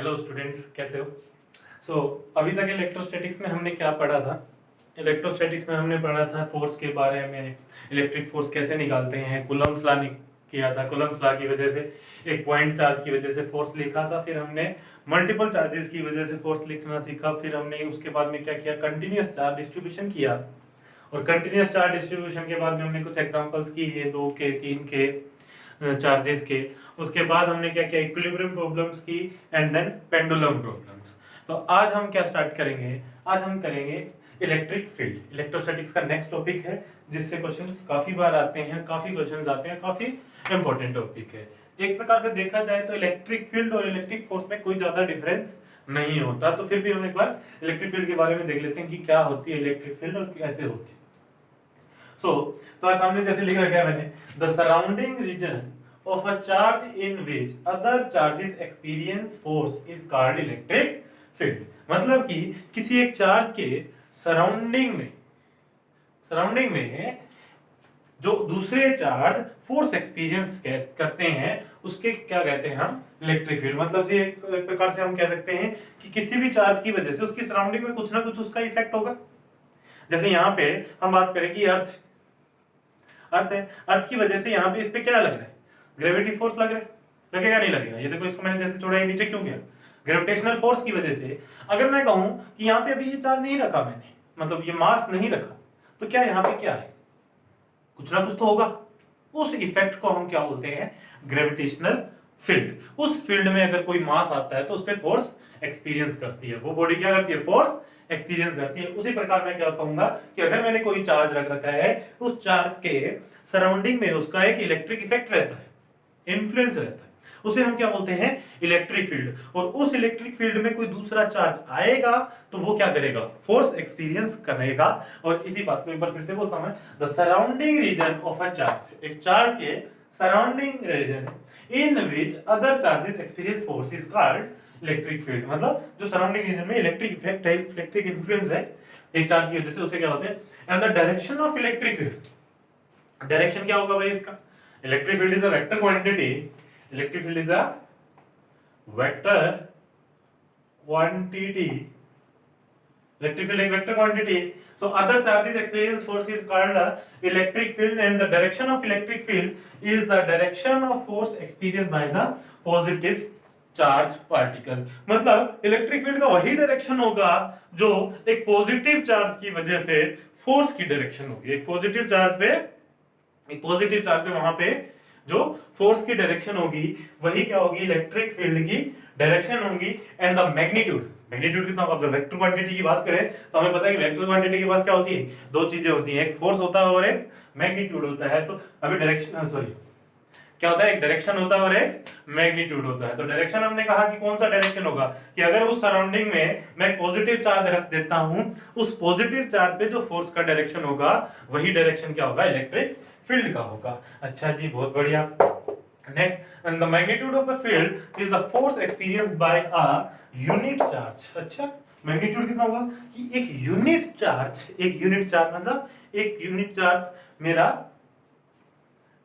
Hello students, कैसे हो? अभी तक इलेक्ट्रोस्टैटिक्स में हमने क्या पढ़ा था? इलेक्ट्रोस्टैटिक्स में हमने पढ़ा था फोर्स के बारे में, इलेक्ट्रिक फोर्स कैसे निकालते हैं, कूलम्ब्स लॉ किया था। कूलम्ब्स लॉ की वजह से एक पॉइंट चार्ज की वजह से फोर्स लिखा था, फिर हमने मल्टीपल चार्जेस की वजह से फोर्स लिखना सीखा, फिर हमने उसके बाद में क्या किया, कंटिन्यूस चार्ज डिस्ट्रीब्यूशन किया। और कंटिन्यूस चार्ज डिस्ट्रीब्यूशन के बाद में हमने कुछ एग्जांपल्स किए, 2 के 3 के चार्जेस के। उसके बाद हमने क्या किया, इक्विलिब्रियम प्रॉब्लम्स की एंड देन पेंडुलम प्रॉब्लम्स। तो आज हम क्या स्टार्ट करेंगे, आज हम करेंगे इलेक्ट्रिक फील्ड। इलेक्ट्रोस्टैटिक्स का नेक्स्ट टॉपिक है जिससे क्वेश्चंस काफी बार आते हैं, काफी क्वेश्चंस आते हैं, काफी इंपॉर्टेंट टॉपिक है। एक प्रकार से देखा जाए तो इलेक्ट्रिक फील्ड और इलेक्ट्रिक फोर्स में कोई ज्यादा डिफरेंस नहीं होता, तो फिर भी हम एक बार इलेक्ट्रिक फील्ड के बारे में देख लेते हैं कि क्या होती है इलेक्ट्रिक फील्ड और कैसे होती है। तो सामने जैसे लिख रखा है मैंने, the surrounding reason of a charge in which other charges experience force is called electric field। मतलब कि किसी एक चार्ज के सराउंडिंग में जो दूसरे चार्ज फोर्स एक्सपीरियंस करते हैं उसके क्या कहते हैं हम, इलेक्ट्रिक फील्ड। मतलब से एक प्रकार से हम कह सकते हैं कि किसी भी चार्ज की वजह से उसकी सराउंडिंग में कुछ ना कुछ उसका इफेक्ट होगा। जैसे यहाँ पे हम बात करें कि अर्थ है, अर्थ की वजह से यहाँ पे इस पे क्या लग रहा है, ग्रेविटी फोर्स लग रहा है, लगेगा नहीं लगेगा? ये देखो, इसको मैंने जैसे छोड़ा है नीचे क्यों किया, ग्रेविटेशनल फोर्स की वजह से। अगर मैं कहूं कि यहाँ पे अभी ये चार्ज नहीं रखा मैंने, मतलब ये मास नहीं रखा, तो क्या यहाँ पे क्या है, कुछ ना कुछ तो होगा। उस इफेक्ट को हम क्या बोलते हैं, ग्रेविटेशनल फील्ड। उस फील्ड में अगर कोई मास आता है तो उस पर फोर्स एक्सपीरियंस करती है, वो बॉडी क्या करती है, फोर्स एक्सपीरियंस करती है। उसी प्रकार मैं क्या कहूंगा कि अगर मैंने कोई चार्ज रख रखा है, उस चार्ज के सराउंडिंग में उसका एक इलेक्ट्रिक इफेक्ट रहता है, इन्फ्लुएंस रहता है, उसे हम क्या बोलते हैं, इलेक्ट्रिक फील्ड। और उस इलेक्ट्रिक फील्ड में कोई दूसरा चार्ज आएगा तो वो क्या करेगा, फोर्स एक्सपीरियंस करेगा। और इसी बात को एक बार फिर से बोलता हूं, the surrounding reason of a charge, एक चार्ज के surrounding reason in which other charges experience force is called electric field. मतलब जो सराउंडिंग रीजन में इलेक्ट्रिक इफेक्ट है, इलेक्ट्रिक इन्फ्लुएंस है एक चार्ज की वजह से, उसे क्या बोलते हैं। And the direction of electric field, direction क्या होगा भाई इसका, electric field is a vector quantity, electric field is a vector quantity, electric field is a vector quantity, so other charges experience force is called electric field, and the direction of electric field is the direction of force experienced by the positive charge particle. मतलब electric field का वही direction होगा जो एक positive charge की वजह से force की डायरेक्शन होगी। एक पॉजिटिव चार्ज पे वहां पे जो फोर्स की डायरेक्शन होगी वही क्या होगी, इलेक्ट्रिक फील्ड की डायरेक्शन होगी। एंड द मैग्नीट्यूड कितना होगा, वेक्टर क्वांटिटी की बात करें तो हमें पता है कि वेक्टर क्वांटिटी के पास क्या होती है, दो चीजें होती हैं, एक फोर्स होता है और एक मैग्नीट्यूड होता है। तो अभी डायरेक्शन क्या होता है, एक डायरेक्शन होता है और एक मैग्नीट्यूड होता है। तो डायरेक्शन हमने कहा कि कौन सा डायरेक्शन होगा, कि अगर उस सराउंडिंग में मैं पॉजिटिव चार्ज रख देता हूं, उस पॉजिटिव चार्ज पे जो फोर्स का डायरेक्शन होगा वही डायरेक्शन क्या होगा, इलेक्ट्रिक फील्ड का होगा। अच्छा जी, बहुत बढ़िया। Next, and the magnitude of the field is the force experienced bye a unit charge. अच्छा, मैग्नीट्यूड कितना होगा कि एक यूनिट चार्ज मतलब एक यूनिट चार्ज मेरा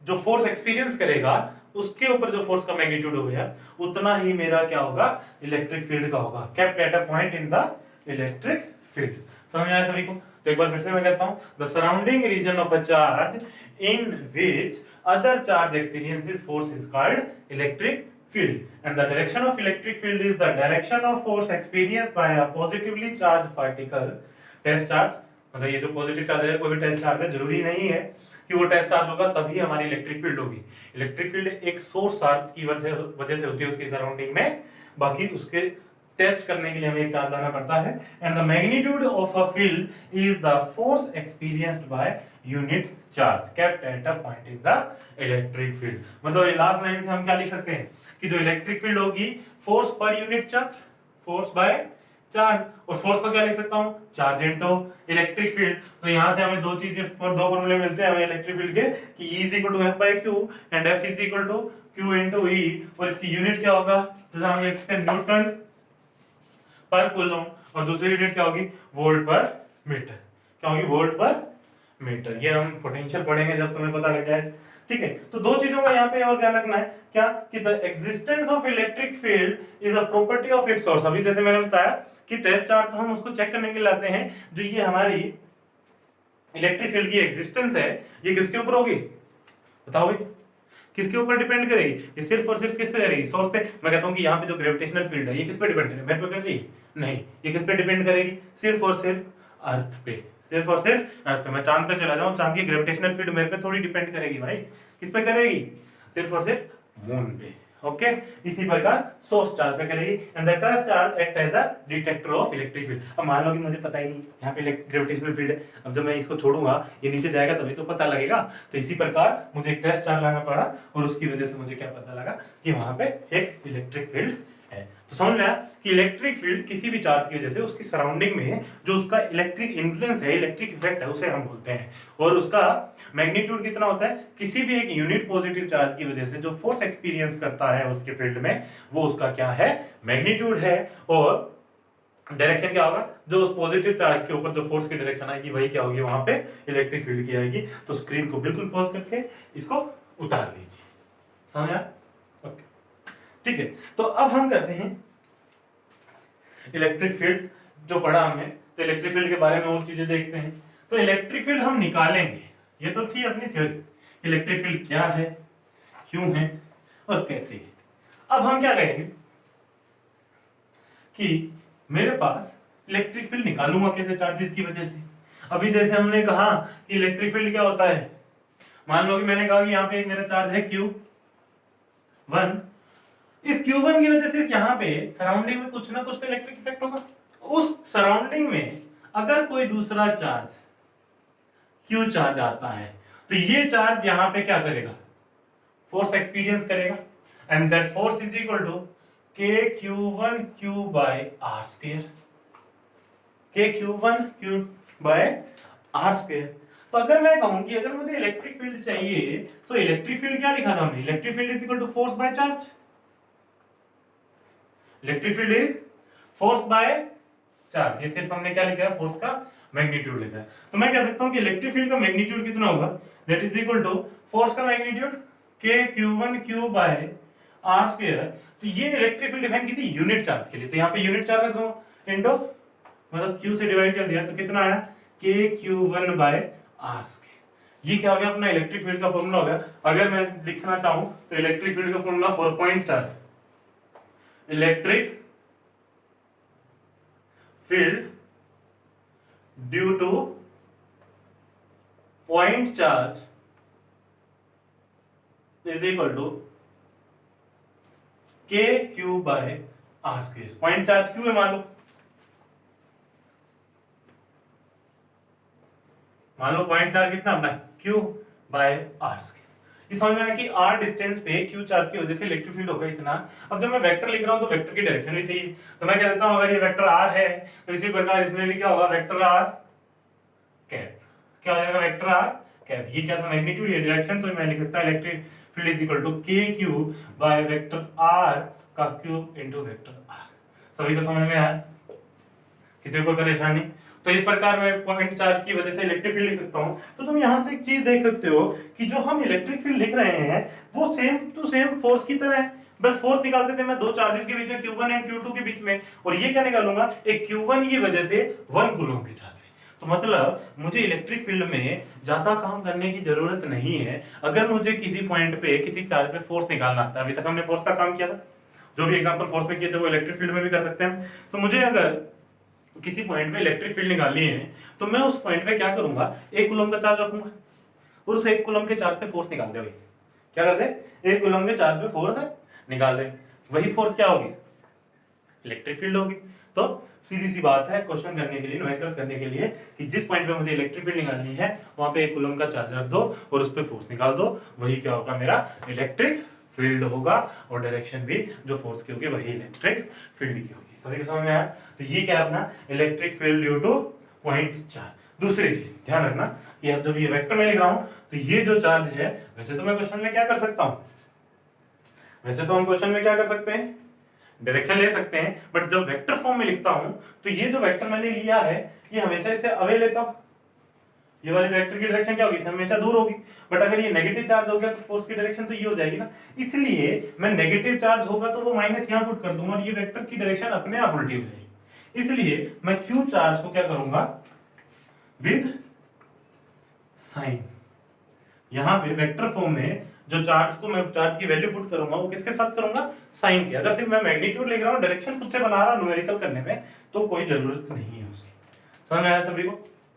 जो फोर्स एक्सपीरियंस करेगा उसके ऊपर जो फोर्स का मैग्नीट्यूड हो गया उतना ही मेरा क्या होगा, इलेक्ट्रिक फील्ड का होगा, kept at a point in the electric field. समझ में आया सभी को? तो एक बार फिर से मैं कहता हूं, the surrounding reason of a charge in which other charge experiences force is called electric field, and the direction of electric field is the direction of force experienced by a positively charged particle। Test charge मतलब ये जो positive charge है, कोई भी test charge है, जरूरी नहीं है कि वो टेस्ट चार्ज होगा तभी हमारी इलेक्ट्रिक फील्ड होगी। इलेक्ट्रिक फील्ड एक सोर्स चार्ज की वजह से होती है उसकी सराउंडिंग में, बाकी उसके टेस्ट करने के लिए हमें एक चार्ज लाना पड़ता है। And the magnitude of a field is the force experienced by unit charge kept at a point in the electric field. मतलब लास्ट लाइन से हम क्या लिख सकते हैं कि जो इलेक्ट्रिक फील्ड होगी, force per unit charge, force by charge, और फोर्स को क्या लिख सकता हूं, चार्ज इनटू इलेक्ट्रिक फील्ड। तो यहां से हमें दो फॉर्मूले मिलते हैं हमें इलेक्ट्रिक फील्ड के, कि E is equal to F by Q and F is equal to Q into E, और इसकी यूनिट क्या होगा, तो हम लिख सकते हैं न्यूटन पर कूलम, और दूसरी यूनिट क्या होगी, वोल्ट पर मीटर। क्या होगी, वोल्ट पर मीटर। ये हम पोटेंशियल पढ़ेंगे जब तुम्हें पता लग जाए ठीक है, तो दो चीजों का यहाँ पे और ध्यान रखना है, क्या कि the existence of electric field is a property of its source. अभी जैसे मैंने बताया कि टेस्ट चार्ज तो हम उसको चेक करने के लिए लाते हैं, जो ये हमारी इलेक्ट्रिक फील्ड की एग्जिस्टेंस है ये किसके ऊपर होगी, बताओ भाई, किसके ऊपर डिपेंड करेगी, ये सिर्फ और सिर्फ किस पे करेगी, सोर्स पे। मैं कहता हूँ कि यहाँ पे जो ग्रेविटेशनल फील्ड है ये किस पे डिपेंड करेगी, मेरे पे कर रही है, नहीं, ये किस पे डिपेंड करेगी, सिर्फ और सिर्फ अर्थ पे, सिर्फ और सिर्फ अर्थ पे। मैं चांद पे चला जाऊँ, चांद की ग्रेविटेशनल फील्ड मेरे पे थोड़ी डिपेंड करेगी भाई, किस पे करेगी, सिर्फ और सिर्फ मून पे। ओके, इसी प्रकार सोर्स चार्ज पे करेगी and the test charge act as a detector of electric field. अब मान लो कि मुझे पता ही नहीं यहाँ पे ग्रेविटेशनल फील्ड है, अब जब मैं इसको छोड़ूंगा ये नीचे जाएगा तभी तो पता लगेगा, तो इसी प्रकार मुझे एक टेस्ट चार्ज लाना पड़ा और उसकी वजह से मुझे क्या पता लगा कि वहां पे एक इलेक्ट्रिक फील्ड है। तो समझ में आया कि इलेक्ट्रिक फील्ड किसी भी चार्ज की वजह से उसकी सराउंडिंग में जो उसका इलेक्ट्रिक इन्फ्लुएंस है, इलेक्ट्रिक इफेक्ट है, उसे हम बोलते हैं। और उसका मैग्नीट्यूड कितना होता है, किसी भी एक यूनिट पॉजिटिव चार्ज की वजह से जो फोर्स एक्सपीरियंस करता है उसके फील्ड में, वो उसका क्या है, मैग्नीट्यूड है। और डायरेक्शन क्या होगा, जो उस पॉजिटिव चार्ज के ऊपर जो फोर्स की डायरेक्शन आएगी वही क्या होगी, वहां पे इलेक्ट्रिक फील्ड की आएगी। तो स्क्रीन को बिल्कुल पॉज करके इसको उतार लीजिए, समझ आया? ओके, ठीक है, तो अब हम करते हैं इलेक्ट्रिक फील्ड जो पढ़ा हमने, तो इलेक्ट्रिक फील्ड के बारे में और चीजें देखते हैं। तो इलेक्ट्रिक फील्ड हम निकालेंगे, ये तो थी अपनी थ्योरी, इलेक्ट्रिक फील्ड क्या है, क्यों है और कैसे है। अब हम क्या करेंगे कि मेरे पास इलेक्ट्रिक फील्ड निकालूंगा कैसे, चार्जेस की वजह से। अभी जैसे हमने कहा कि इलेक्ट्रिक फील्ड क्या होता है, मान लो कि मैंने कहा कि यहाँ पे एक मेरा चार्ज है Q1, इस Q1 की वजह से यहाँ पे सराउंडिंग में कुछ ना कुछ तो इलेक्ट्रिक इफेक्ट होगा। उस सराउंडिंग में अगर कोई दूसरा चार्ज Q चार्ज आता है तो ये चार्ज यहाँ पे क्या करेगा, फोर्स एक्सपीरियंस करेगा and that force is equal to KQ1Q by R square, KQ1Q by R square। तो अगर मैं कहूं कि अगर मुझे इलेक्ट्रिक फील्ड चाहिए, तो इलेक्ट्रिक फील्ड क्या लिखा था हमने, electric field is equal to force by charge. Electric field is force by charge, ये सिर्फ हमने क्या लिखा है, फोर्स का मैग्नीट्यूड लिखा है। तो मैं कह सकता हूं कि इलेक्ट्रिक फील्ड का मैग्नीट्यूड कितना होगा, that is equal to force का magnitude KQ1Q by R square. तो ये इलेक्ट्रिक फील्ड डिफाइन की थी यूनिट चार्ज के लिए, तो यहाँ पे यूनिट चार्ज रख दो इनटू, मतलब Q से डिवाइड कर दिया तो कितना आया, KQ1 by R स्क्वायर। ये क्या हो गया, अपना इलेक्ट्रिक फील्ड का फॉर्मूला हो गया। अगर मैं लिखना चाहूं तो इलेक्ट्रिक फील्ड का formula 4 point charge, electric field due to point charge is equal to KQ by R square। Point charge Q है मान लो पॉइंट चार्ज कितना अपना Q by R square। इस समझ में आया कि R डिस्टेंस पे Q चार्ज की वजह से इलेक्ट्रिक फील्ड होगा इतना। अब जब मैं वेक्टर लिख रहा हूं तो वेक्टर की डायरेक्शन भी चाहिए, तो मैं कह देता हूं अगर ये वेक्टर R है तो इसी प्रकार इसमें भी क्या होगा, वेक्टर R कैप। क्या हो जाएगा, वेक्टर R कैप। ये क्या था, मैग्नीट्यूड, ये डायरेक्शन, तो मैं लिख सकता हूं electric field is equal to KQ by vector R का क्यूब इनटू वेक्टर R। सभी को समझ में आया, किसी को परेशानी? तो इस प्रकार मैं पॉइंट चार्ज की वजह से इलेक्ट्रिक फील्ड लिख सकता हूं। तो तुम यहां से एक चीज देख सकते हो कि जो हम इलेक्ट्रिक फील्ड लिख रहे हैं वो सेम टू सेम फोर्स की तरह है, बस फोर्स निकालते थे मैं दो चार्जेस के बीच में, Q1 एंड Q2 के बीच में, और ये क्या निकालूंगा, एक Q1 की वजह से 1 कूलम के चार्ज में। तो मतलब मुझे इलेक्ट्रिक फील्ड में ज्यादा काम करने की जरूरत नहीं है। अगर मुझे किसी पॉइंट पे किसी चार्ज पे फोर्स निकालना आता है, अभी तक हमने फोर्स का काम किया था, जो भी एग्जांपल फोर्स पे किए थे वो इलेक्ट्रिक फील्ड में भी कर सकते हैं। तो मुझे अगर किसी पॉइंट पे इलेक्ट्रिक फील्ड निकालनी है तो मैं उस पॉइंट पे क्या करूंगा, 1 कूलम का चार्ज रखूंगा और उस 1 कूलम के चार्ज पे फोर्स निकाल दे। भाई क्या कर दे, 1 कूलम के चार्ज पे फोर्स निकाल दे, वही फोर्स क्या होगी, इलेक्ट्रिक फील्ड होगी। तो सीधी सी बात है क्वेश्चन करने के लिए, न्यूमेरिकल्स करने के लिए, कि जिस पॉइंट पे मुझे इलेक्ट्रिक फील्ड निकालनी है वहां पे 1 कूलम का चार्ज रख दो और उस पे फोर्स निकाल दो, वही क्या होगा, मेरा इलेक्ट्रिक फील्ड होगा। और डायरेक्शन भी जो फोर्स की होगी वही इलेक्ट्रिक फील्ड की होगी। सभी को समझ में आया? तो ये क्या है अपना electric field due to point charge. दूसरी चीज ध्यान रखना कि अब जब ये वेक्टर में लिख रहा हूं तो ये जो चार्ज है, वैसे तो मैं क्वेश्चन में क्या कर सकता हूं, वैसे तो हम क्वेश्चन में क्या कर सकते हैं, डायरेक्शन ले सकते हैं, बट जब वेक्टर फॉर्म में लिखता हूं तो ये जो वेक्टर मैंने लिया है ये हमेशा इसे अवे लेता हूं, ये वाली वेक्टर की डायरेक्शन क्या होगी, हमेशा दूर होगी। बट अगर ये नेगेटिव चार्ज हो गया तो फोर्स की डायरेक्शन तो ये हो जाएगी ना, इसलिए मैं नेगेटिव चार्ज होगा तो वो माइनस यहाँ पुट कर दूंगा और ये वेक्टर की डायरेक्शन अपने आप उल्टी हो जाएगी। इसलिए मैं क्यू चार्ज को क्या करूंगा, विद साइन, यहाँ पे वेक्टर फॉर्म में जो चार्ज को मैं चार्ज की वैल्यू पुट करूंगा वो किसके साथ करूंगा, साइन के। अगर सिर्फ मैं मैग्नीट्यूड लिख रहा हूँ, डायरेक्शन खुद से बना रहा हूँ न्यूमेरिकल करने में, तो कोई जरूरत नहीं है उसकी। समझ में आया सभी को,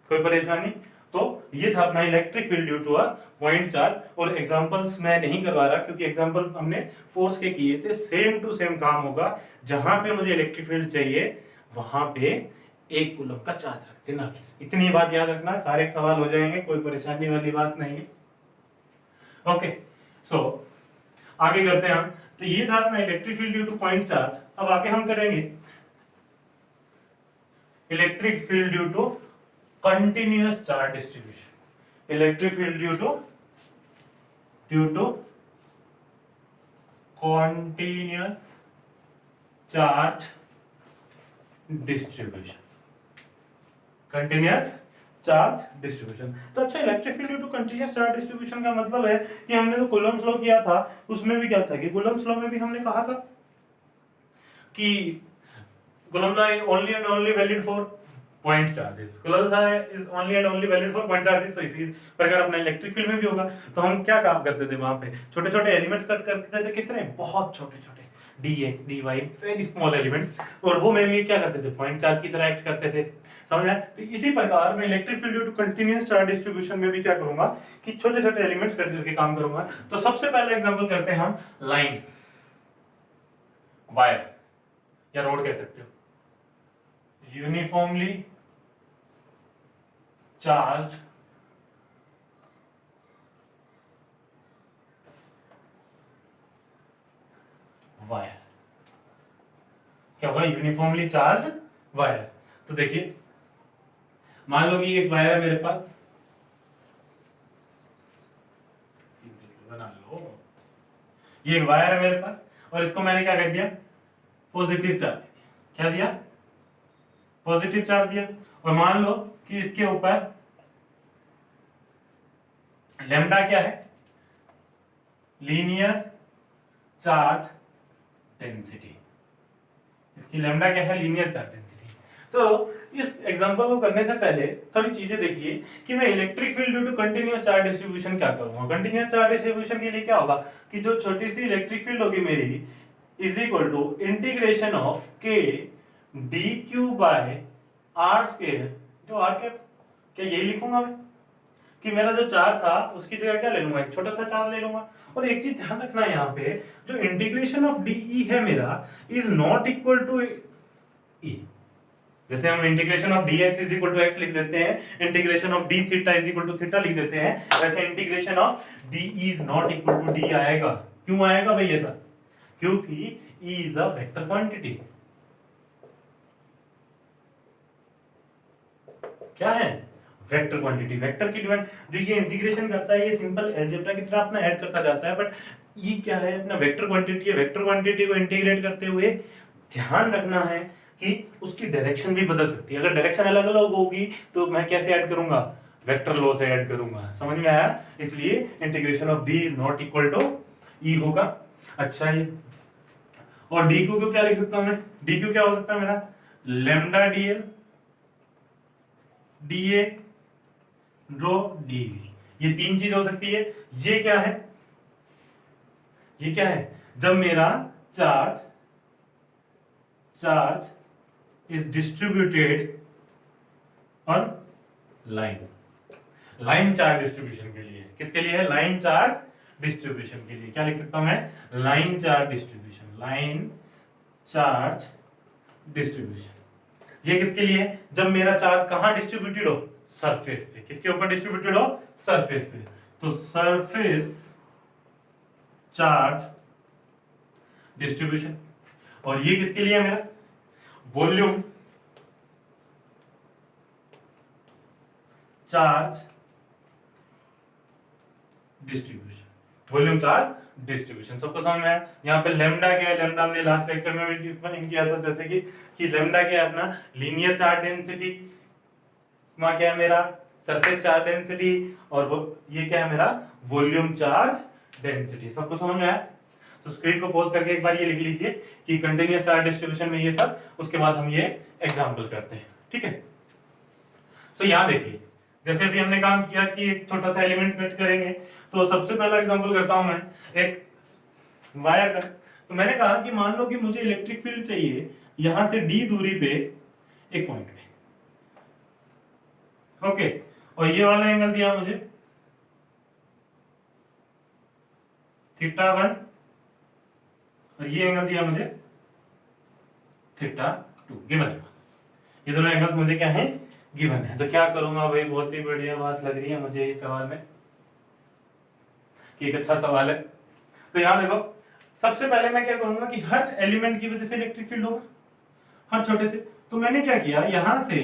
कोई परेशानी? तो ये था अपना electric field due to a point charge. और एग्जांपल्स मैं नहीं करवा रहा क्योंकि एग्जांपल हमने फोर्स के किए थे, सेम टू सेम काम होगा। जहां पे मुझे इलेक्ट्रिक फील्ड चाहिए वहां पे 1 कूलम का चार्ज रख देना, बस इतनी बात याद रखना, सारे सवाल हो जाएंगे, कोई परेशानी वाली बात नहीं है। ओके, सो आगे करते हैं हम। तो ये था अपना electric field due to point charge. अब आगे हम करेंगे electric field due to continuous charge distribution. Electric field due to continuous charge distribution, continuous charge distribution. तो अच्छा, electric field due to continuous charge distribution का मतलब है कि हमने जो कूलम्ब्स लॉ किया था उसमें भी क्या था कि कूलम्ब्स लॉ में भी हमने कहा था कि coulomb law is only and only valid for point charges, coulomb law is only and only valid for point charges. तो इसी प्रकार अपना इलेक्ट्रिक फील्ड में भी होगा। तो हम क्या काम करते थे वहां पे, छोटे छोटे एलिमेंट्स कट करते थे, कितने बहुत छोटे छोटे, dx dy very small elements, और वो मेरे लिए क्या करते थे, पॉइंट चार्ज की तरह एक्ट करते थे। समझ आया? तो इसी प्रकार मैं electric field due to continuous charge distribution में भी क्या करूंगा कि छोटे छोटे एलिमेंट्स कट करके काम करूंगा। तो सबसे पहले एग्जांपल करते हैं हम लाइन, वायर या रोड कह सकते हो, यूनिफॉर्मली चार्ज वायर। क्या होगा, यूनिफॉर्मली चार्ज वायर। तो देखिए, मान लो कि एक वायर है मेरे पास, बना लो, ये वायर है मेरे पास और इसको मैंने क्या कर दिया, पॉजिटिव चार्ज दे दिया। क्या दिया, पॉजिटिव चार्ज दिया। और मान लो कि इसके ऊपर लैम्डा क्या है, लीनियर चार्ज डेंसिटी। इसकी लैम्डा क्या है, लीनियर चार्ज डेंसिटी। तो इस एग्जांपल को करने से पहले थोड़ी चीजें देखिए कि मैं electric field due to continuous charge distribution क्या करूंगा। कंटीन्यूअस चार्ज डिस्ट्रीब्यूशन के लिए क्या होगा कि जो छोटी सी इलेक्ट्रिक फील्ड होगी मेरी is equal to integration of K D Q by R square, जो आर कैप, क्या यही लिखूंगा मैं कि मेरा जो चार्ज था उसकी जगह क्या ले लूंगा, एक छोटा सा चार्ज ले लूंगा। और एक चीज ध्यान रखना, यहाँ पे जो इंटीग्रेशन ऑफ डी है मेरा is not equal to E. जैसे हम integration of dx is equal to x लिख देते हैं, integration of d theta is equal to theta लिख देते हैं, वैसे integration of d is not equal to d आएगा। क्यों आएगा भाई ऐसा, क्योंकि e is a vector quantity. क्या है, वेक्टर क्वांटिटी। वेक्टर की डिमांड जो ये इंटीग्रेशन करता है ये सिंपल अलजेब्रा की तरह अपना ऐड करता जाता है, बट ये क्या है, अपना वेक्टर क्वांटिटी है। वेक्टर क्वांटिटी को इंटीग्रेट करते हुए ध्यान रखना है कि उसकी डायरेक्शन भी बदल सकती है। अगर डायरेक्शन अलग अलग होगी तो मैं कैसे ऐड करूंगा, वेक्टर लॉ से ऐड करूंगा। समझ में आया? इसलिए integration of d is not equal to e होगा। अच्छा, ये और डी क्यू को क्या लिख सकता हूं मैं, डी क्यू क्या हो सकता है मेरा, लैम्डा dl dA रो dV। ये तीन चीज हो सकती है। ये क्या है, ये क्या है, जब मेरा charge is distributed on line, line charge distribution के लिए। किसके लिए है, लाइन चार्ज डिस्ट्रीब्यूशन के लिए। क्या लिख सकता हूं मैं, line charge distribution, line charge distribution. ये किसके लिए, जब मेरा चार्ज कहां डिस्ट्रीब्यूटेड हो, सरफेस पे। किसके ऊपर डिस्ट्रीब्यूटेड हो, सरफेस पे। तो सरफेस चार्ज डिस्ट्रीब्यूशन। और ये किसके लिए है मेरा, volume charge distribution, volume charge distribution. सबको समझ में आया? यहाँ पे लेमडा क्या है, लेमडा हमने लास्ट लेक्चर में भी डिफाइन किया था, जैसे कि लेमडा क्या है, अपना लीनियर चार्ज डेंसिटी। वहां क्या है मेरा, सरफेस चार्ज डेंसिटी और वो ये क्या है मेरा वॉल्यूम चार्ज डेंसिटी। सबको समझ में आया? तो स्क्रीन को पॉज करके एक बार ये लिख लीजिए कि कंटिन्यूअस चार्ज डिस्ट्रीब्यूशन में ये सब, उसके बाद हम ये एग्जांपल करते हैं, ठीक है। सो यहाँ देखिए, जैसे अभी हमने काम किया कि एक छोटा सा एलिमेंट कट करेंगे, तो सबसे पहला एग्जांपल करता हूं मैं एक वायर का। तो मैंने कहा कि मान लो कि मुझे इलेक्ट्रिक फील्ड चाहिए यहां से d दूरी पे एक पॉइंट पे, ओके, और ये वाला एंगल दिया मुझे θ1 और ये एंगल दिया मुझे θ2 गिवन। ये दोनों एंगल्स मुझे क्या है, गिवन है। तो क्या करूंगा भाई, बहुत ही बढ़िया बात लग रही है मुझे इस सवाल में कि एक अच्छा सवाल है। तो यहाँ देखो, सबसे पहले मैं क्या करूंगा कि हर एलिमेंट की वजह से इलेक्ट्रिक फील्ड होगा, हर छोटे से। तो मैंने क्या किया, यहां से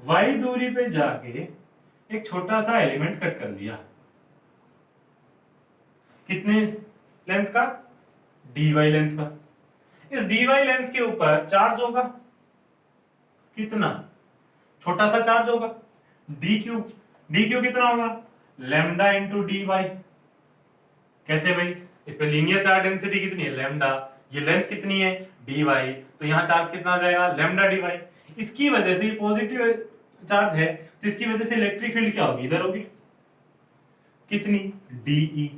y दूरी पे जाके एक छोटा सा एलिमेंट कट कर दिया। कितने लेंथ का, dy लेंथ का। इस dy लेंथ के ऊपर चार्ज होगा, कितना, छोटा सा चार्ज होगा, dq। dq कितना होगा, लैम्डा इंटू dy। कैसे भाई, इस पे लीनियर चार्ज डेंसिटी कितनी है, लैम्डा, ये लेंथ कितनी है, dy, तो यहाँ चार्ज कितना आ जाएगा, लैम्डा dy। इसकी वजह से ये पॉजिटिव चार्ज है, तो इसकी वजह से इलेक्ट्रिक फील्ड क्या होगी, इधर होगी, कितनी, dE,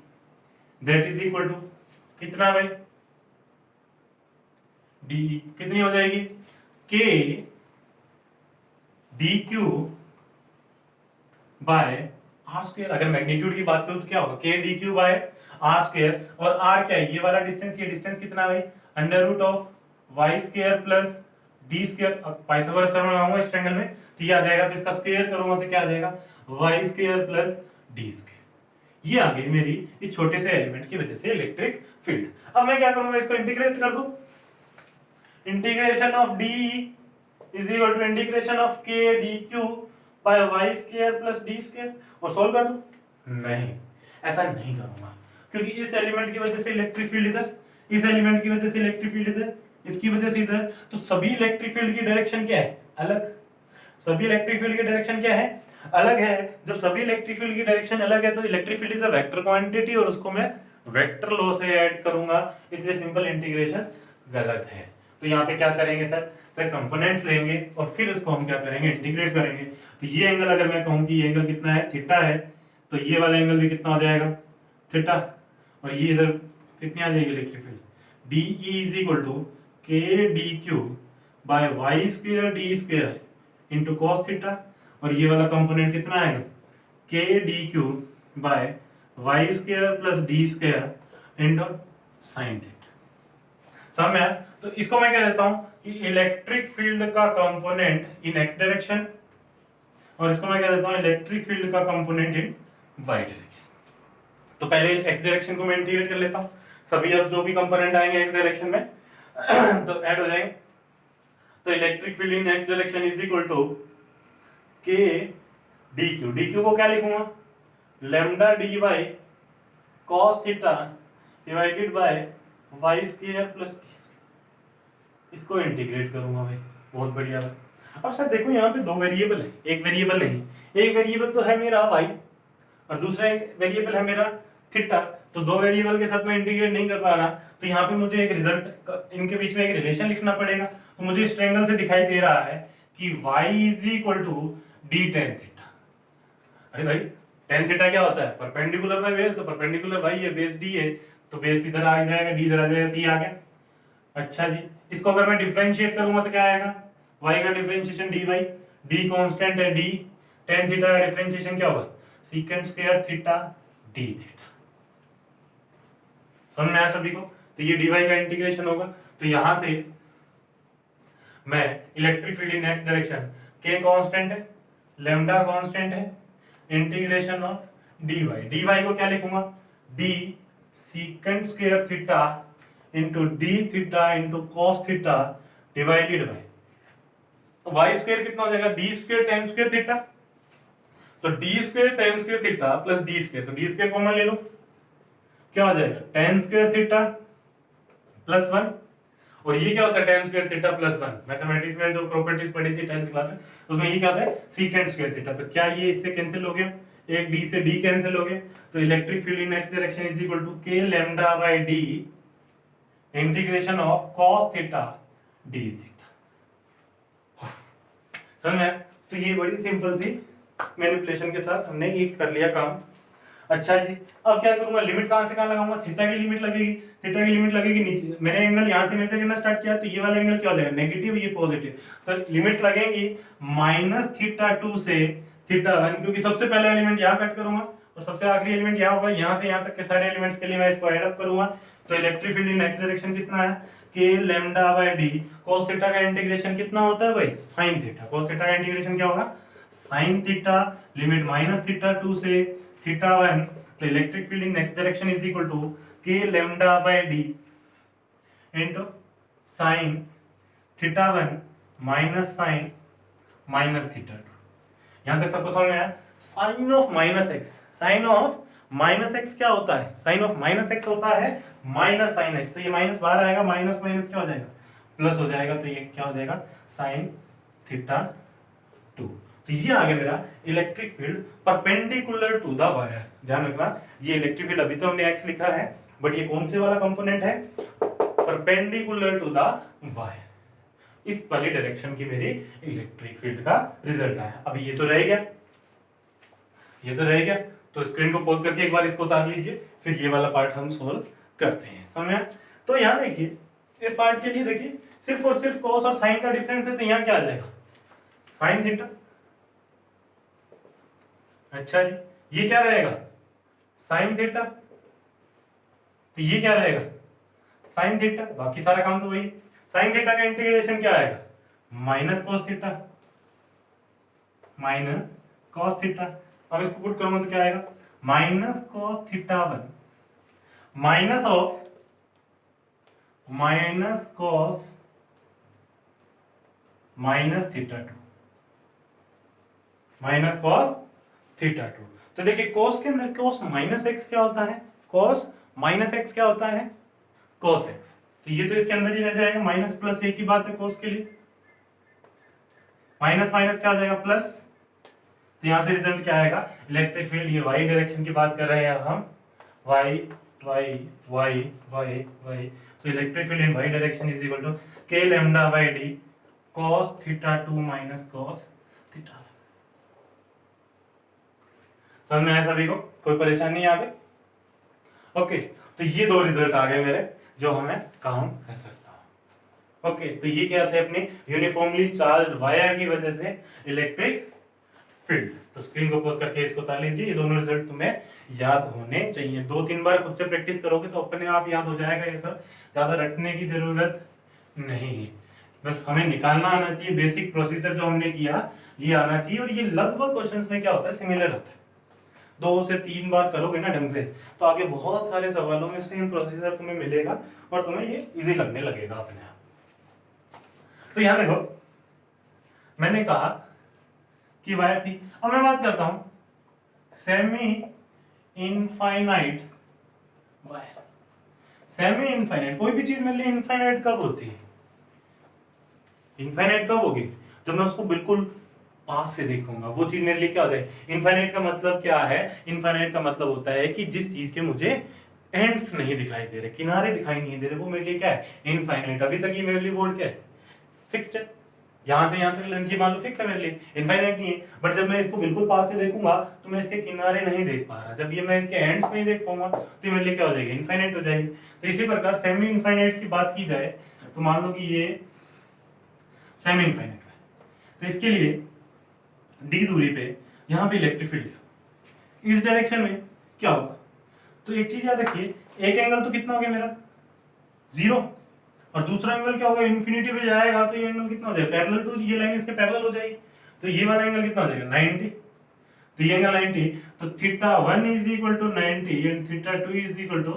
that is equal to कितना भाई, dE कितनी हो जाएगी, k dq by R square. अगर मैग्नीट्यूड की बात करूं तो क्या होगा, k dq by R square, और r क्या है, ये वाला डिस्टेंस, ये डिस्टेंस कितना भाई, under root of Y square plus D square. अब पाइथागोरस थ्योरम लगाऊंगा इस ट्रायंगल में, तो ये आ जाएगा, तो इसका स्क्वायर करूंगा तो क्या आ जाएगा, Y square plus D square. ये आ गई मेरी इस छोटे से एलिमेंट की वजह से इलेक्ट्रिक फील्ड। अब मैं क्या करूंगा, इसको इंटीग्रेट कर दूं, integration of D is equal to integration of k dq by Y square plus D square, और सॉल्व कर दूं। नहीं, ऐसा नहीं करूंगा, क्योंकि इस एलिमेंट की वजह से इलेक्ट्रिक फील्ड इधर, इस एलिमेंट की वजह से इलेक्ट्रिक फील्ड इधर, इसकी वजह से इधर, तो सभी इलेक्ट्रिक फील्ड की डायरेक्शन क्या है, अलग। सभी इलेक्ट्रिक फील्ड की डायरेक्शन क्या है, अलग है। जब सभी इलेक्ट्रिक फील्ड की डायरेक्शन अलग है तो electric field is a vector quantity, और उसको मैं वेक्टर लॉ से ऐड करूंगा, इसलिए सिंपल इंटीग्रेशन गलत है। तो यहाँ पे क्या करेंगे सर कंपोनेंट्स लेंगे और फिर उसको हम क्या करेंगे, इंटीग्रेट करेंगे। तो ये एंगल अगर मैं कहूँ कि ये एंगल कितना है, थीटा है, तो ये वाला एंगल भी कितना हो जाएगा, थीटा, और ये इधर कितनी आ जाएगी electric field, DE is equal to k dq by Y square D square into cos theta, और ये वाला कंपोनेंट कितना आएगा, k dq by Y square plus D square into sine theta. समझ में आया? तो इसको मैं कह देता हूं कि इलेक्ट्रिक फील्ड का कंपोनेंट इन एक्स डायरेक्शन, और इसको मैं कह देता हूं इलेक्ट्रिक फील्ड का कंपोनेंट इन वाई डायरेक्शन। तो पहले एक्स डायरेक्शन को मैं इंटीग्रेट कर लेता हूं, सभी अब जो भी कंपोनेंट आएंगे एक्स डायरेक्शन में तो ऐड हो जाएंगे। तो electric field in X direction is equal to k dq, dq को क्या लिखूंगा, lambda dy cos theta divided by Y square plus D square. इसको इंटीग्रेट करूंगा भाई, बहुत बढ़िया भाई। अब सर देखो यहाँ पे दो वेरिएबल है, एक वेरिएबल नहीं, एक वेरिएबल तो है मेरा y और दूसरा वेरिएबल है मेरा थीटा। तो दो वेरिएबल के साथ मैं इंटीग्रेट नहीं कर पा रहा, तो यहाँ पे मुझे एक रिजल्ट, इनके बीच में एक रिलेशन लिखना पड़ेगा। तो मुझे इस ट्रायंगल से दिखाई दे रहा है कि y is equal to D tan theta. अरे भाई टेन थीटा क्या होता है, परपेंडिकुलर बाय बेस, तो परपेंडिकुलर y है, बेस d है, तो बेस इधर आ जाएगा, d इधर आ जाएगा, तो ये आ गया। अच्छा जी, इसको अगर मैं डिफरेंशिएट करूंगा तो क्या आएगा, y का डिफरेंशिएशन dy, d कांस्टेंट है, d tan थीटा का डिफरेंशिएशन क्या होगा, second square theta d theta. समझ में आया सभी को? तो ये dy का इंटीग्रेशन होगा। तो यहां से मैं electric field in X direction, k constant है, लैम्डा कांस्टेंट है, इंटीग्रेशन ऑफ dy, dy को क्या लिखूंगा, d second square theta into D theta into cos theta divided by Y square कितना हो जाएगा, D square tan square theta. तो D square tan square theta plus D square, तो D square common ले लो, क्या हो जाएगा, टेन स्क्वायर थीटा प्लस 1, और ये क्या होता है tan square theta plus 1। Mathematics में जो प्रॉपर्टीज पढ़ी थी 10th क्लास में उसमें ये क्या होता है सीकेंट स्क्वायर थीटा। तो क्या ये इससे कैंसिल हो गया, एक d से d कैंसिल हो गया, तो electric field in x direction is equal to k lambda by d integration of cos theta d theta. समझ में? तो ये बड़ी सिंपल सी मैनिपुलेशन के साथ हमने ये कर लिया काम। अच्छा जी, अब क्या करूंगा, लिमिट कहां से कहां लगाऊंगा, थीटा की लिमिट लगेगी, थीटा की लिमिट लगेगी नीचे, मैंने एंगल यहां से मेजर करना स्टार्ट किया तो ये वाला एंगल क्या हो जाएगा नेगेटिव, ये पॉजिटिव, तो लिमिट्स लगेंगी माइनस थीटा 2 से थीटा 1, क्योंकि सबसे पहला एलिमेंट यहां कट करूंगा और सबसे आखिरी एलिमेंट यहां होगा, यहां से यहां तक के सारे एलिमेंट्स के लिए मैं इसको ऐड अप करूंगा। तो electric field in X direction कितना है, k lambda by d cos theta का इंटीग्रेशन कितना होता है भाई sin थीटा, cos थीटा का इंटीग्रेशन क्या होगा sin theta, limit minus theta 2 से थीटा 1, तो electric field in X direction is equal to k lambda by d into sin theta 1 minus sin minus theta 2। यहां तक सबको समझ में आया? Sine of minus X, sine of minus X क्या होता है, साइन ऑफ माइनस एक्स होता है माइनस साइन एक्स, तो ये माइनस बाहर आएगा, माइनस माइनस क्या हो जाएगा प्लस हो जाएगा, तो ये क्या हो जाएगा साइन थीटा 2। तो ये आ गया मेरा electric field perpendicular to the wire. ध्यान रखना ये इलेक्ट्रिक फील्ड अभी तो हमने एक्स लिखा है, बट ये कौन से वाला कंपोनेंट है, परपेंडिकुलर टू द वायर, इस वाली डायरेक्शन की मेरी इलेक्ट्रिक फील्ड का रिजल्ट आया। अब ये तो रह गया, ये तो रह गया, तो स्क्रीन को पॉज करके एक बार इसको उतार लीजिए, फिर ये वाला पार्ट हम सोल्व करते हैं। समझ में? तो यहाँ देखिए इस पार्ट के लिए देखिए सिर्फ और सिर्फ cos और sin का डिफरेंस है, तो यहाँ क्या आ जाएगा sin थीटा। अच्छा जी, ये क्या रहेगा sin थीटा, तो ये क्या रहेगा sin थीटा, बाकी सारा काम तो वही। sin थीटा का इंटीग्रेशन क्या आएगा minus cos theta, minus cos theta. अब इसको पुट करूंगा तो क्या आएगा minus cos theta 1 minus of minus cos minus theta 2, minus cos theta 2। तो देखिए cos के अंदर cos माइनस एक्स क्या होता है, cos माइनस एक्स क्या होता है cos एक्स, तो ये तो इसके अंदर ही रह जाएगा, माइनस प्लस एक ही बात है cos के लिए, माइनस माइनस क्या आ जाएगा प्लस, तो यहां से रिजल्ट क्या आएगा इलेक्ट्रिक फील्ड, ये वाई डायरेक्शन की बात कर रहे हैं हम, Y Y Y Y Y, तो electric field in Y direction is equal to k lambda by d cos theta 2 minus cos theta. समझ में आया सभी को, कोई परेशानी यहाँ पे? ओके, तो ये दो रिजल्ट आ गए मेरे जो हमें काम कर सकता हूँ। ओके, तो ये क्या थे अपनी यूनिफॉर्मली चार्ज्ड वायर की वजह से इलेक्ट्रिक फील्ड। तो स्क्रीन को पॉज करके इसको उतार लीजिए, ये दोनों रिजल्ट तुम्हें याद होने चाहिए, 2-3 बार खुद से प्रैक्टिस करोगे तो अपने आप याद हो जाएगा, ये सब ज्यादा रटने की जरूरत नहीं है, बस हमें निकालना आना चाहिए, बेसिक प्रोसीजर जो हमने किया ये आना चाहिए, और ये लगभग क्वेश्चंस में क्या होता है सिमिलर होता है, 2 से 3 बार करोगे ना ढंग से तो आगे बहुत सारे सवालों में सेम प्रोसीजर तुम्हें मिलेगा और तुम्हें ये इजी लगने लगेगा अपने आप। तो यहाँ देखो मैंने कहा कि वायर थी, अब मैं बात करता हूं semi infinite wire. Semi infinite, कोई भी चीज मेरे लिए इनफाइनाइट कब होती है, इनफाइनाइट कब होगी जब मैं उसको बिल्कुल पास से देखूंगा, वो चीज मेरे लिए क्या होता है इनफाइनाइट का मतलब क्या है, इनफाइनाइट का मतलब होता है कि जिस चीज के मुझे एंड्स नहीं दिखाई दे रहे, किनारे दिखाई नहीं दे रहे, वो मेरे लिए क्या है इनफाइनाइट। अभी तक ये मेरे लिए बोर्ड क्या है फिक्स्ड है, यहां से यहां तक लेंथ ये मान लो फिक्स है मेरे लिए, इनफाइनाइट नहीं है, बट जब मैं इसको बिल्कुल पास से देखूंगा तो मैं इसके किनारे नहीं देख पा रहा, जब ये मैं इसके एंड्स नहीं देख पाऊंगा तो ये मेरे लिए क्या हो जाएगी इनफाइनाइट हो जाएगी। तो इसी प्रकार सेमी इनफाइनाइट की बात की जाए तो मान लो कि ये सेमी इनफाइनाइट है, तो इसके लिए डी दूरी पे यहाँ पे इलेक्ट्रिक फील्ड इस डायरेक्शन में क्या होगा, तो एक चीज याद रखिए, एक एंगल तो कितना हो गया मेरा 0 और दूसरा एंगल क्या होगा इन्फिनिटी पे जाएगा, तो ये एंगल कितना हो जाएगा पैरेलल टू, ये लाइन इसके पैरेलल हो जाएगी, तो ये वाला एंगल कितना हो जाएगा 90, तो ये एंगल 90, तो theta 1 is equal to 90 and theta 2 is equal to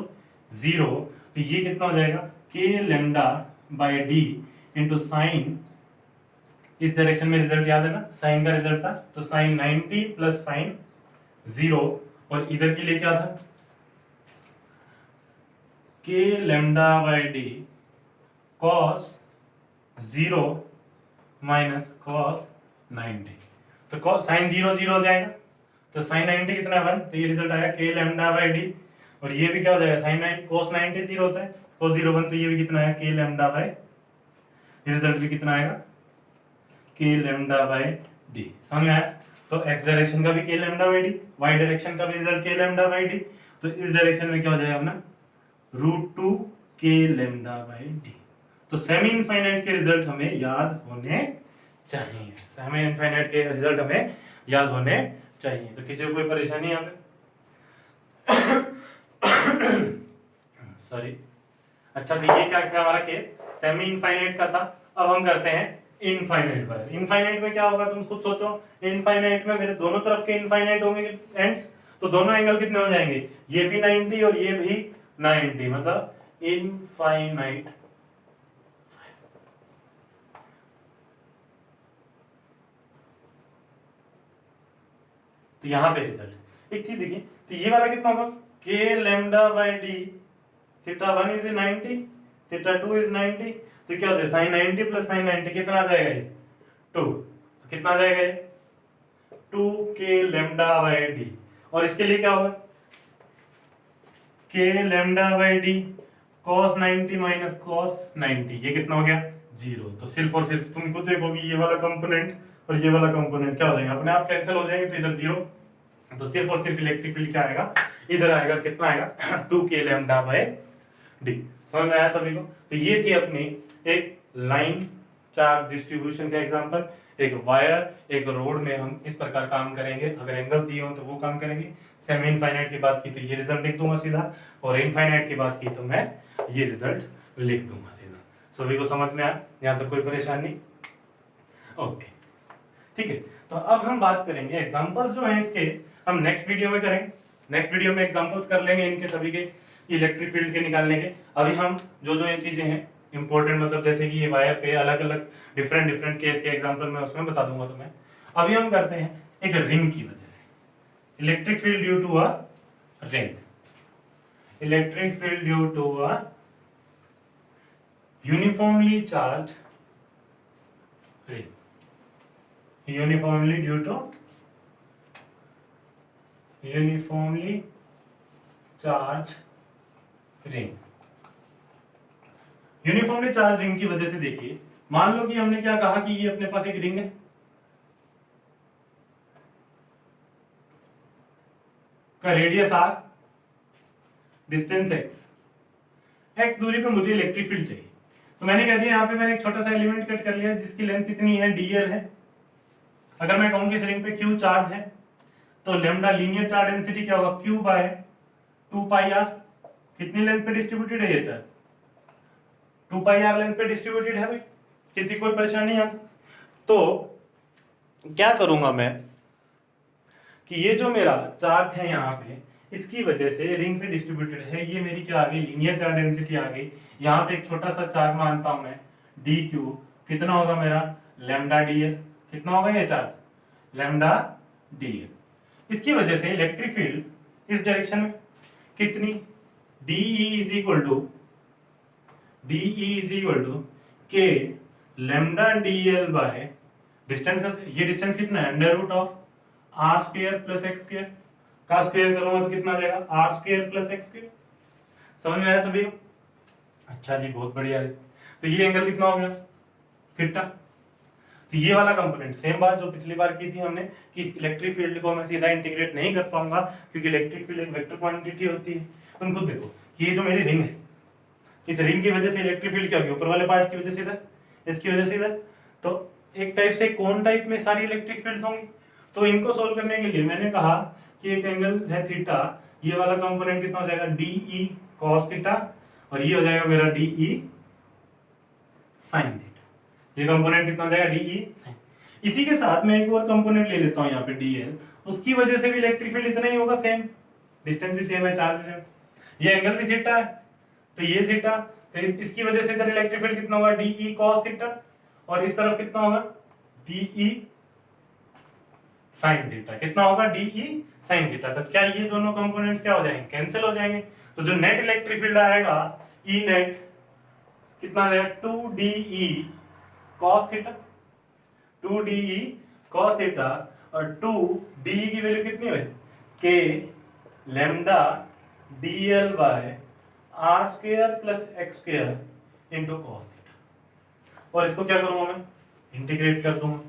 0, तो ये कितना हो जाएगा k lambda by d into sine, इस डायरेक्शन में रिजल्ट याद है ना साइन का रिजल्ट था, तो साइन 90 प्लस साइन 0, और इधर के लिए क्या था k lambda by d cos 0 minus cos 90। तो साइन 0 0 हो जाएगा, तो साइन 90 कितना है 1, तो ये रिजल्ट आया k लैम्डा बाई डी। और ये भी क्या हो जाएगा, साइन cos 90 0 होता है, cos 0 1, तो ये भी कितना है k लैम्डा बाई, ये रिजल्ट भी कितना आएगा k लैम्डा बाई डी। समझ में आया? तो x डायरेक्शन का भी k lambda by D, y direction का भी result k lambda by D. तो इस डायरेक्शन में क्या हो जाएगा अपना √2 k लैम्डा बाई डी। तो सेमी इनफाइनाइट के रिजल्ट हमें याद होने चाहिए, सेमी इनफाइनाइट के रिजल्ट हमें याद होने चाहिए। तो किसी को कोई परेशानी यहाँ पे? सॉरी। अच्छा, तो ये क्या था हमारा केस, सेमी इनफाइनाइट का था। अब हम करते हैं इनफाइनाइट पर। इनफाइनाइट में क्या होगा तुम खुद सोचो। इनफाइनाइट में मेरे दोनों तरफ के इनफाइनाइट होंगे एंड्स, तो दोनों एंगल कितने हो जाएंगे, ये भी 90 और ये भी 90, मतलब इनफाइनाइट। तो यहां पे रिजल्ट एक चीज देखिए, तो ये वाला कितना होगा k lambda by D, theta 1 is 90, theta 2 is 90, तो क्या होता है साइन 90 प्लस साइन 90 कितना आ जाएगा ये 2, तो कितना आ जाएगा ये 2k लैम्डा बाई डी। और इसके लिए क्या होगा k lambda by D cos 90 minus cos 90, ये कितना हो गया 0। तो सिर्फ और सिर्फ तुमको देखो कि ये वाला कंपोनेंट और ये वाला कंपोनेंट क्या हो जाएगा, अपने आप कैंसिल हो जाएंगे, तो इधर 0, तो सिर्फ और सिर्फ इलेक्ट्रिक फील्ड क्या आएगा, इधर आएगा, कितना आएगा 2k लैम्डा बाई डी। समझ में आया सभी को? तो ये थी अपनी एक लाइन चार्ज डिस्ट्रीब्यूशन का एग्जांपल। एक वायर एक रोड में हम इस प्रकार काम करेंगे, अगर एंगल दिए हो तो वो काम करेंगे। सेमी इनफाइनाइट की बात की तो ये रिजल्ट लिख दूंगा सीधा, और इनफाइनाइट की बात की तो मैं ये रिजल्ट लिख दूंगा सीधा। सभी को समझ में आया? यहाँ तक कोई परेशानी? ओके, ठीक है। तो अब हम बात करेंगे एग्जांपल्स जो हैं इसके, हम नेक्स्ट वीडियो में करेंगे। नेक्स्ट वीडियो में एग्जांपल्स कर लेंगे इनके सभी के इलेक्ट्रिक फील्ड के निकालने के। अभी हम जो जो ये चीजें हैं इंपॉर्टेंट, मतलब जैसे कि ये वायर पे अलग अलग डिफरेंट केस के एग्जांपल मैं उसमें बता दूंगा तुम्हें। अभी हम करते हैं एक रिंग की वजह से electric field due to a ring, electric field due to a uniformly charge ring, uniformly due to uniformly charged ring। Uniformly charge ring की वजह से देखिए, मान लो कि हमने क्या कहा कि ये अपने पास एक रिंग है, का रेडियस r, डिस्टेंस x दूरी पे मुझे इलेक्ट्रिक फील्ड चाहिए। तो मैंने कह दिया यहाँ पे मैंने एक छोटा सा एलिमेंट कट कर लिया जिसकी लेंथ कितनी है dl है। अगर मैं कहूँ कि इस रिंग पे q चार्ज है तो लेमडा लीनियर चार्ज डेंसिटी क्या होगा q बाय 2 पाई r। कितनी लेंथ पे डिस्ट्रीब्यूटेड है ये चार्ज, 2 पाई r लेंथ पे डिस्ट्रीब्यूटेड है भाई, किसी कोई परेशानी है? तो क्या करूंगा मैं कि ये जो मेरा चार्ज है यहाँ पे, इसकी वजह से रिंग पे डिस्ट्रीब्यूटेड है, ये मेरी क्या आ गई लीनियर चार्ज डेंसिटी आ गई। यहाँ पे एक छोटा सा चार्ज मानता हूं मैं dq, कितना होगा मेरा लेमडा dl, कितना होगा ये चार्ज लेमडा dl। इसकी वजह से इलेक्ट्रिक फील्ड इस डायरेक्शन में कितनी DE is equal to k lambda dl by distance का, ये डिस्टेंस कितना है under root of r square plus x square, का स्क्वायर करूंगा तो कितना आ जाएगा r square plus x square. समझ में आया सभी को? अच्छा जी, बहुत बढ़िया है। तो ये एंगल कितना हो गया थीटा। तो ये वाला कंपोनेंट सेम बात जो पिछली बार की थी हमने कि इलेक्ट्रिक फील्ड को मैं सीधा इंटीग्रेट नहीं कर पाऊंगा क्योंकि इलेक्ट्रिक फील्ड एक वेक्टर क्वांटिटी होती है। तुम खुद देखो ये जो मेरी रिंग है, इस रिंग की वजह से इलेक्ट्रिक फील्ड क्या होगी ऊपर वाले पार्ट की वजह से इधर, इसकी वजह से इधर, तो एक टाइप से कोन टाइप में सारी इलेक्ट्रिक फील्ड्स होंगी। तो इनको सोल्व करने के लिए मैंने कहा कि एक एंगल है थीटा, ये वाला कंपोनेंट कितना हो जाएगा DE cos थीटा, और ये हो जाएगा मेरा DE sin थीटा। ये कंपोनेंट कितना हो जाएगा DE sin। इसी के साथ मैं एक और कंपोनेंट ले लेता हूँ यहाँ पे DL, उसकी वजह से भी इलेक्ट्रिक फील्ड इतना ही होगा सेम, डिस्टेंस भी सेम है, चार्ज भी सेम, ये एंगल भी थीटा है तो ये थीटा, तो इसकी वजह से इधर इलेक्ट्रिक फील्ड कितना होगा DE cos थीटा, और इस तरफ कितना होगा DE sin थीटा, कितना होगा DE sin थीटा। तो क्या ये दोनों कंपोनेंट्स क्या हो जाएंगे कैंसिल हो जाएंगे, तो जो नेट इलेक्ट्रिक फील्ड आएगा E नेट कितना आ जाएगा 2DE cos theta, 2DE cos theta, और 2DE की वैल्यू कितनी है k lambda DL by R square plus X square into cos theta. और इसको क्या करूंगा मैं, इंटीग्रेट कर दूंगा।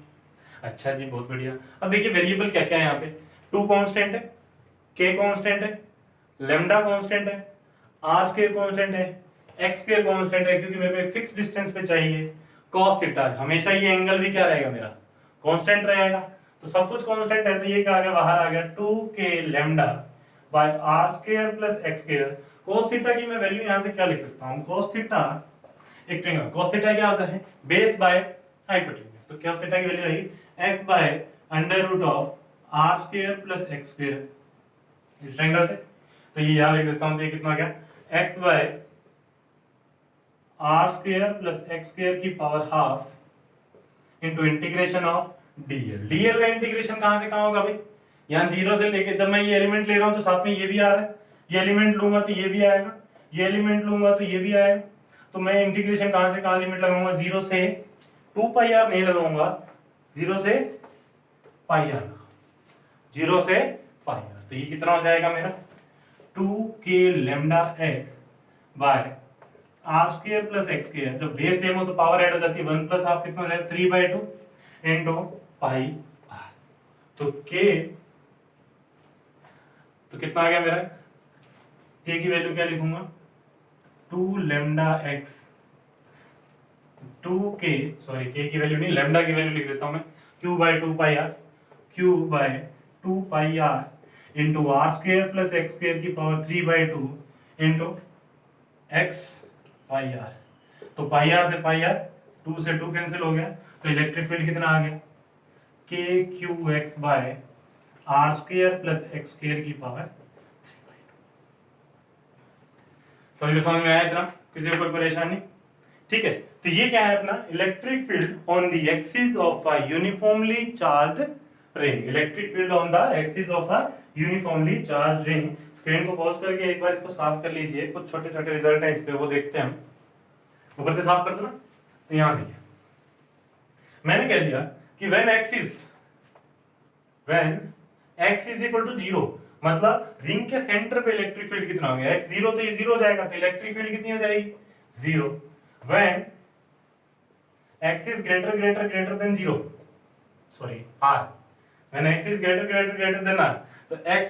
अच्छा जी, बहुत बढ़िया। अब देखिए वेरिएबल क्या क्या है यहाँ पे, 2 कांस्टेंट है, k कांस्टेंट है, लैम्डा कांस्टेंट है, आर स्क्वायर कांस्टेंट है, एक्स स्क्वायर कांस्टेंट है, क्योंकि मेरे को एक फिक्स डिस्टेंस पे चाहिए। कॉस थीटा, हमेशा ये एंगल भी क्या रहेगा मेरा, कांस्टेंट रहेगा। तो सब कुछ कांस्टेंट है, तो ये क्या आ गया, बाहर आ गया 2k lambda by R square plus X square. cos theta की मैं वैल्यू यहाँ से क्या लिख सकता हूँ, cos थीटा एक ट्रायंगल, cos थीटा क्या होता है, बेस बाय हाइपोटेन्यूज। तो cos थीटा की वैल्यू आएगी x by under root of R square plus X square इस ट्रायंगल से। तो ये यहाँ लिख देता हूँ, तो ये कितना आ गया x by R square plus X square की power half into integration of DL. DL का इंटीग्रेशन कहाँ से कहाँ होगा भाई, यहाँ 0 से लेके, जब मैं ये एलिमेंट ले रहा हूँ तो साथ में ये भी आ रहा है, ये एलिमेंट लूंगा तो ये भी आएगा, ये एलिमेंट लूंगा तो ये भी आएगा। तो मैं इंटीग्रेशन कहाँ से कहाँ लिमिट लगाऊंगा, 0 से 2 पाई आर नहीं लगाऊंगा, 0 से पाई आर, 0 से पाई आर। तो ये कितना हो जाएगा मेरा 2k lambda X by R square plus X square. जब बेस सेम हो तो पावर ऐड हो जाती है, 1 प्लस हाफ कितना हो जाएगा 3/2 इंटू पाई आर। तो k, तो कितना आ गया मेरा, k की वैल्यू क्या लिखूंगा, 2 lambda X, 2k sorry k की वैल्यू नहीं, लैम्डा की वैल्यू लिख देता हूं मैं, q बाय 2 पाई आर, q बाय 2 pi R into R square plus X square की power 3/2 into X pi R. तो पाई आर से पाई आर, 2 से 2 कैंसिल हो गया, तो इलेक्ट्रिक फील्ड कितना आ गया, k Q X by R square plus X square की पावर 3/2। सभी को समझ में आया इतना, किसी को कोई परेशानी, ठीक है। तो ये क्या है अपना electric field on the axis of a uniformly charged ring. Electric field on the axis of a uniformly charged ring. Screen को पॉज करके एक बार इसको साफ कर लीजिए, कुछ छोटे छोटे रिजल्ट है इस पे, वो देखते हैं हम। ऊपर से साफ कर दो ना। तो यहां देखिए, मैंने कह दिया कि when x is equal to 0, मतलब रिंग के सेंटर पे इलेक्ट्रिक फील्ड कितना हो गया, x 0, तो ये 0 हो जाएगा, तो इलेक्ट्रिक फील्ड कितनी हो जाएगी 0। When x is greater greater greater than 0, sorry r, when x is greater greater greater than r, तो x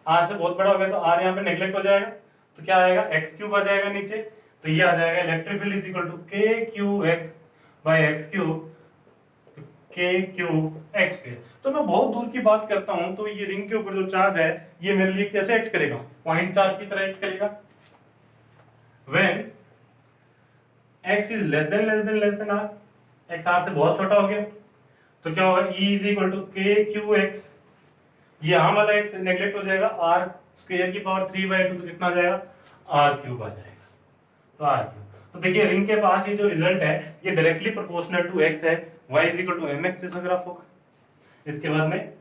r से बहुत बड़ा हो गया, तो r यहाँ पे नेग्लेक्ट हो जाएगा, तो क्या आएगा x क्यूब आ जाएगा नीचे। तो ये आ जाएगा electric field is equal to k Q X by X cube, k cube X square. तो मैं बहुत दूर की बात करता हूं, तो ये रिंग के ऊपर जो चार्ज है ये मेरे लिए कैसे एक्ट करेगा, पॉइंट चार्ज की तरह एक्ट करेगा। When x is less than r, x r से बहुत छोटा हो गया, तो क्या होगा E is equal to k Q X, ये यहाँ वाला x नेग्लेक्ट हो जाएगा, r स्क्वायर की पावर 3/2, तो कितना आ जाएगा r क्यूब आ जाएगा, तो r क्यूब। तो देखिए रिंग के पास ये जो रिजल्ट है ये डायरेक्टली प्रोपोर्शनल टू x है, y is equal to mx जैसा ग्राफ होगा, इसके बाद में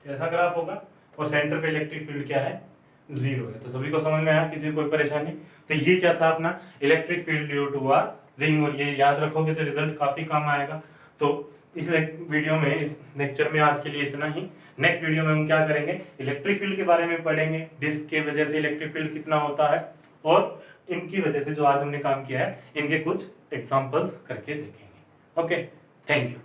कैसा ग्राफ होगा, और सेंटर पे इलेक्ट्रिक फील्ड क्या है 0 है। तो सभी को समझ में आया, किसी को कोई परेशानी। तो ये क्या था अपना electric field due to a ring, और ये याद रखोगे तो रिजल्ट काफी काम आएगा। तो इस वीडियो में, इस लेक्चर में आज के लिए इतना ही। नेक्स्ट वीडियो में हम क्या करेंगे, इलेक्ट्रिक फील्ड के बारे में पढ़ेंगे, डिस्क के वजह से इलेक्ट्रिक फील्ड कितना होता है, और इनकी वजह से जो आज हमने काम किया है इनके कुछ एग्जांपल्स करके देखेंगे। Okay, thank you.